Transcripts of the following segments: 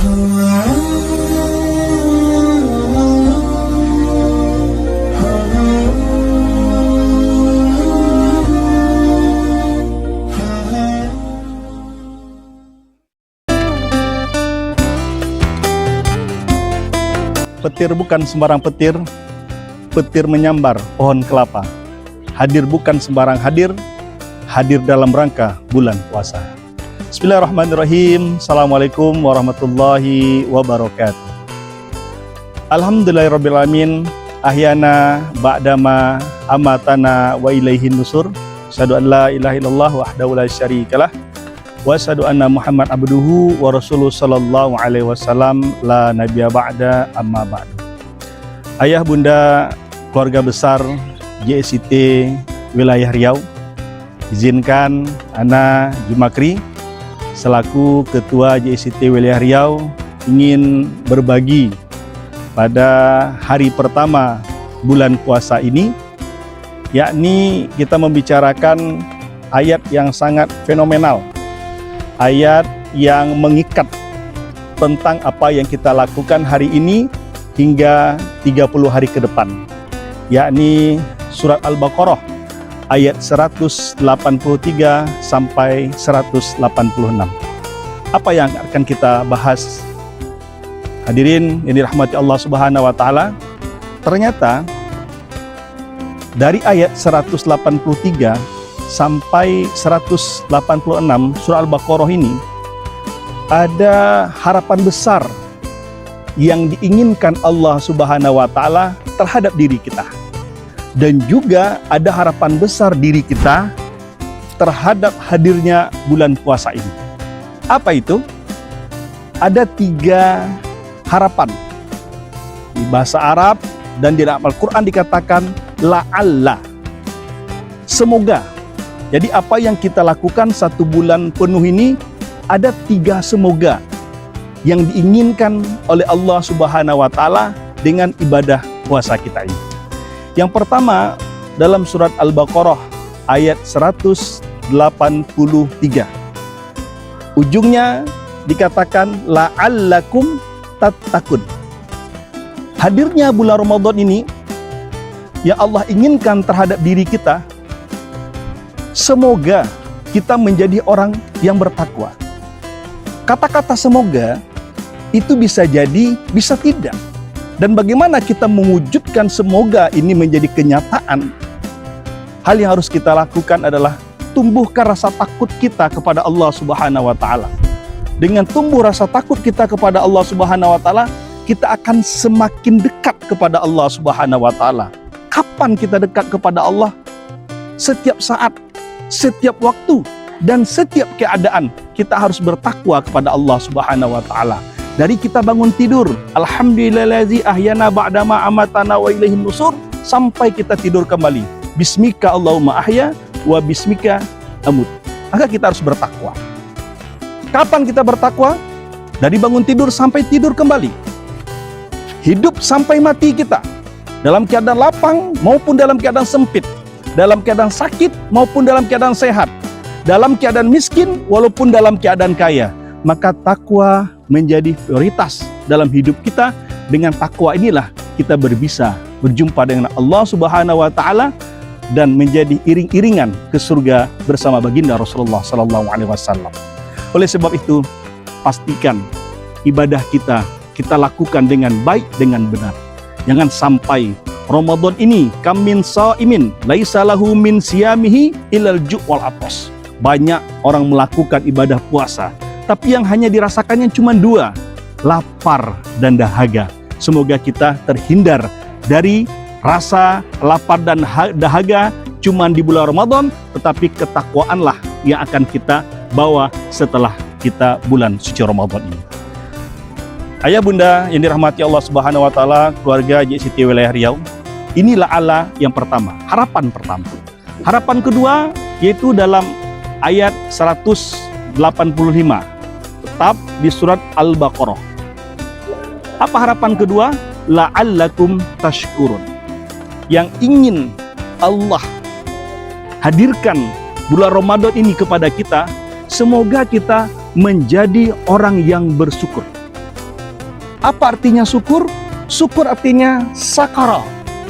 Petir bukan sembarang petir, petir menyambar pohon kelapa. Hadir bukan sembarang hadir, hadir dalam rangka bulan puasa. Bismillahirrahmanirrahim. Assalamualaikum warahmatullahi wabarakatuh. Alhamdulillahirrabbilalamin. Ahyana ba'dama amatana wa ilaihin nusur. Asyhadu an la ilaha illallah wahdahu la syarikalah. Wa asyhadu anna Muhammad abduhu wa rasuluh sallallahu alaihi wasallam la nabiyya ba'da amma ba'du. Ayah bunda keluarga besar JSIT wilayah Riau, izinkan Ana Jumakri selaku ketua JSIT wilayah Riau ingin berbagi pada hari pertama bulan puasa ini, yakni kita membicarakan ayat yang sangat fenomenal, ayat yang mengikat tentang apa yang kita lakukan hari ini hingga 30 hari ke depan, yakni surat Al-Baqarah ayat 183 sampai 186. Apa yang akan kita bahas? Hadirin yang dirahmati Allah Subhanahu wa taala, ternyata dari ayat 183 sampai 186 surah Al-Baqarah ini ada harapan besar yang diinginkan Allah Subhanahu wa taala terhadap diri kita, dan juga ada harapan besar diri kita terhadap hadirnya bulan puasa ini. Apa itu? Ada 3 harapan. Di bahasa Arab dan di dalam Al-Quran dikatakan la'alla, semoga. Jadi apa yang kita lakukan 1 bulan penuh ini, ada 3 semoga yang diinginkan oleh Allah Subhanahu wa taala dengan ibadah puasa kita ini. Yang pertama dalam surat Al-Baqarah ayat 183. Ujungnya dikatakan la'allakum tattaqun. Hadirnya bulan Ramadan ini yang Allah inginkan terhadap diri kita, semoga kita menjadi orang yang bertakwa. Kata-kata semoga itu bisa jadi, bisa tidak. Dan bagaimana kita mewujudkan semoga ini menjadi kenyataan? Hal yang harus kita lakukan adalah tumbuhkan rasa takut kita kepada Allah Subhanahu wa taala. Dengan tumbuh rasa takut kita kepada Allah Subhanahu wa taala, kita akan semakin dekat kepada Allah Subhanahu wa taala. Kapan kita dekat kepada Allah? Setiap saat, setiap waktu, dan setiap keadaan kita harus bertakwa kepada Allah Subhanahu wa taala. Dari kita bangun tidur, alhamdulillahillazi ahyana ba'dama amatana wa ilaihin nusur, sampai kita tidur kembali. Bismika Allahumma ahya wa bismika amut. Maka kita harus bertakwa. Kapan kita bertakwa? Dari bangun tidur sampai tidur kembali. Hidup sampai mati kita, dalam keadaan lapang maupun dalam keadaan sempit, dalam keadaan sakit maupun dalam keadaan sehat, dalam keadaan miskin walaupun dalam keadaan kaya. Maka takwa menjadi prioritas dalam hidup kita. Dengan takwa inilah kita bisa berjumpa dengan Allah Subhanahu wa taala dan menjadi iring-iringan ke surga bersama baginda Rasulullah sallallahu alaihi wasallam. Oleh sebab itu, pastikan ibadah kita lakukan dengan baik, dengan benar. Jangan sampai Ramadan ini kamin shaimin laisa lahu min siyamihi ilal ju' wal atas. Banyak orang melakukan ibadah puasa, tapi yang hanya dirasakannya cuma 2, lapar dan dahaga. Semoga kita terhindar dari rasa lapar dan dahaga cuma di bulan Ramadan, tetapi ketakwaanlah yang akan kita bawa setelah kita bulan suci Ramadan ini. Ayah bunda yang dirahmati Allah Subhanahu wa taala, keluarga JSIT wilayah Riau, inilah Allah yang pertama, harapan pertama. Harapan kedua yaitu dalam ayat 185, tetap di surat Al-Baqarah. Apa harapan kedua? La'allakum tashkurun. Yang ingin Allah hadirkan bulan Ramadan ini kepada kita, semoga kita menjadi orang yang bersyukur. Apa artinya syukur? Syukur artinya sakara,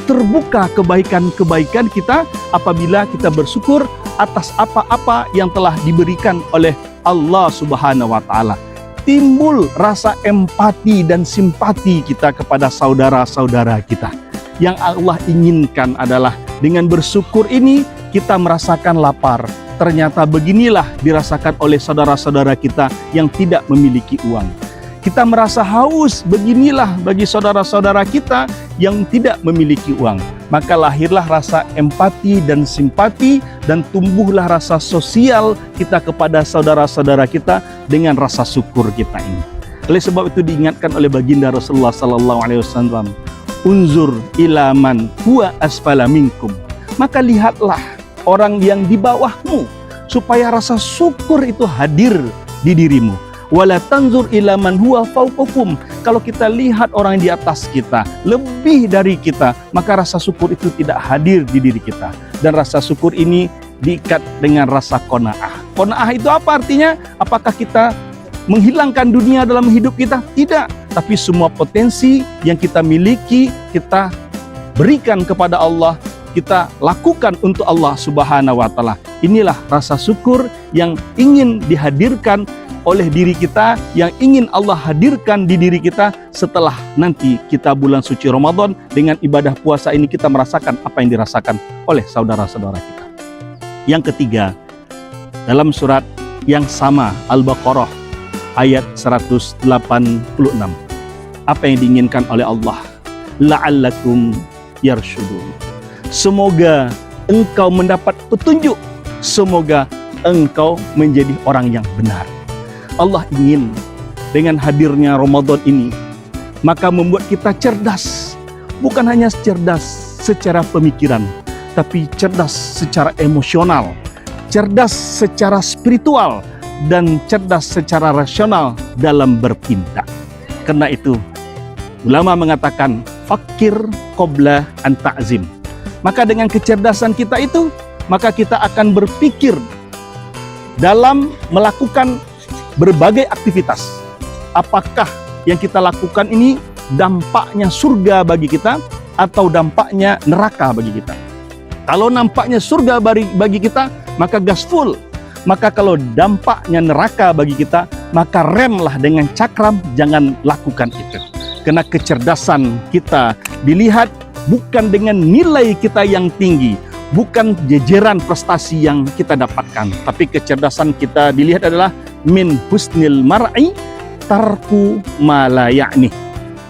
terbuka kebaikan-kebaikan kita apabila kita bersyukur atas apa-apa yang telah diberikan oleh Allah Subhanahu wa Ta'ala. Timbul rasa empati dan simpati kita kepada saudara-saudara kita. Yang Allah inginkan adalah dengan bersyukur ini kita merasakan lapar. Ternyata beginilah dirasakan oleh saudara-saudara kita yang tidak memiliki uang. Kita merasa haus, beginilah bagi saudara-saudara kita yang tidak memiliki uang. Maka lahirlah rasa empati dan simpati dan tumbuhlah rasa sosial kita kepada saudara-saudara kita dengan rasa syukur kita ini. Oleh sebab itu diingatkan oleh baginda Rasulullah sallallahu alaihi wasallam, "Unzur ila man huwa asfala minkum." Maka lihatlah orang yang di bawahmu supaya rasa syukur itu hadir di dirimu. Wala tanzur ila man huwa fawqakum. Kalau kita lihat orang yang di atas kita, lebih dari kita, maka rasa syukur itu tidak hadir di diri kita. Dan rasa syukur ini diikat dengan rasa qanaah. Qanaah itu apa artinya? Apakah kita menghilangkan dunia dalam hidup kita? Tidak. Tapi semua potensi yang kita miliki, kita berikan kepada Allah, kita lakukan untuk Allah Subhanahu wa Ta'ala. Inilah rasa syukur yang ingin dihadirkan oleh diri kita, yang ingin Allah hadirkan di diri kita setelah nanti kita bulan suci Ramadan. Dengan ibadah puasa ini kita merasakan apa yang dirasakan oleh saudara-saudara kita. Yang ketiga, dalam surat yang sama Al-Baqarah ayat 186, apa yang diinginkan oleh Allah? La'allakum yarsyudun. Semoga engkau mendapat petunjuk, semoga engkau menjadi orang yang benar. Allah ingin dengan hadirnya Ramadan ini, maka membuat kita cerdas. Bukan hanya cerdas secara pemikiran, tapi cerdas secara emosional, cerdas secara spiritual, dan cerdas secara rasional dalam bertindak. Karena itu, ulama mengatakan, fakir qabla an ta'zim. Maka dengan kecerdasan kita itu, maka kita akan berpikir dalam melakukan berbagai aktivitas. Apakah yang kita lakukan ini dampaknya surga bagi kita atau dampaknya neraka bagi kita? Kalau nampaknya surga bagi kita, maka gas full. Maka kalau dampaknya neraka bagi kita, maka remlah dengan cakram, jangan lakukan itu. Karena kecerdasan kita dilihat bukan dengan nilai kita yang tinggi, bukan jejeran prestasi yang kita dapatkan, tapi kecerdasan kita dilihat adalah min husnil mar'i tarku ma la ya'ni.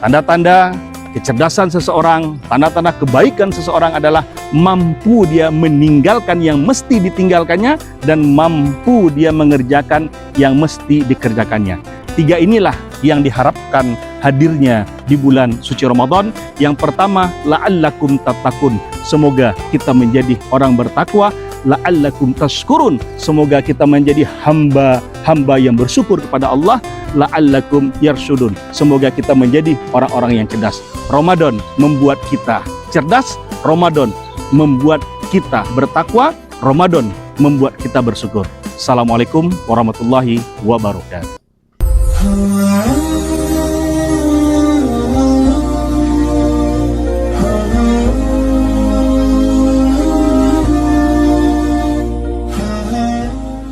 Tanda-tanda kecerdasan seseorang, tanda-tanda kebaikan seseorang adalah mampu dia meninggalkan yang mesti ditinggalkannya dan mampu dia mengerjakan yang mesti dikerjakannya. Tiga inilah yang diharapkan hadirnya di bulan suci Ramadan. Yang pertama, la'allakum tattaqun. Semoga kita menjadi orang bertakwa. La'allakum tashkurun. Semoga kita menjadi hamba yang bersyukur kepada Allah. La'allakum yarsyudun. Semoga kita menjadi orang-orang yang cerdas. Ramadan membuat kita cerdas. Ramadan membuat kita bertakwa. Ramadan membuat kita bersyukur. Assalamualaikum warahmatullahi wabarakatuh.